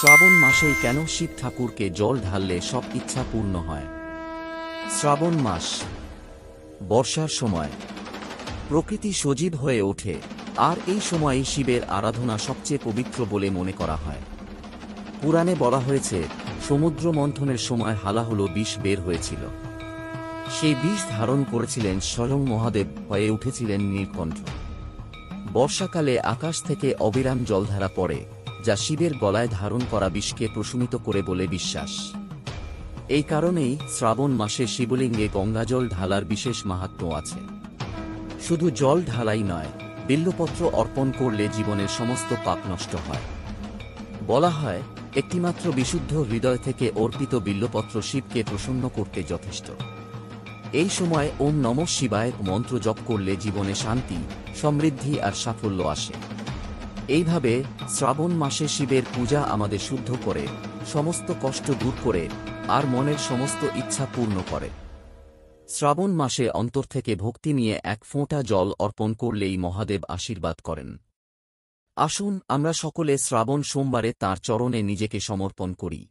শ্রাবণ মাসেই কেন শিব ঠাকুরকে জল ঢাললে সব ইচ্ছা পূর্ণ হয়? শ্রাবণ মাস বর্ষার সময়, প্রকৃতি সজীব হয়ে ওঠে, আর এই সময়েই শিবের আরাধনা সবচেয়ে পবিত্র বলে মনে করা হয়। পুরাণে বলা হয়েছে, সমুদ্র মন্থনের সময় হালাহলো বিষ বের হয়েছিল। সেই বিষ ধারণ করেছিলেন স্বয়ং মহাদেব, হয়ে উঠেছিলেন নীলকণ্ঠ। বর্ষাকালে আকাশ থেকে অবিরাম জলধারা পড়ে, যা শিবের গলায় ধারণ করা বিষকে প্রশমিত করে বলে বিশ্বাস। এই কারণেই শ্রাবণ মাসে শিবলিঙ্গে গঙ্গাজল ঢালার বিশেষ মাহাত্ম্য আছে। শুধু জল ঢালাই নয়, বিল্বপত্র অর্পণ করলে জীবনের সমস্ত পাপ নষ্ট হয়। বলা হয়, একটিমাত্র বিশুদ্ধ হৃদয় থেকে অর্পিত বিল্বপত্র শিবকে প্রসন্ন করতে যথেষ্ট। এই সময় ওম নমঃ শিবায় মন্ত্র জপ করলে জীবনে শান্তি, সমৃদ্ধি আর সাফল্য আসে। এইভাবে শ্রাবণ মাসে শিবের পূজা আমাদের শুদ্ধ করে, সমস্ত কষ্ট দূর করে, আর মনের সমস্ত ইচ্ছা পূর্ণ করে। শ্রাবণ মাসে অন্তর থেকে ভক্তি নিয়ে এক ফোঁটা জল অর্পণ করলেই মহাদেব আশীর্বাদ করেন। আসুন আমরা সকলে শ্রাবণ সোমবারে তাঁর চরণে নিজেকে সমর্পণ করি।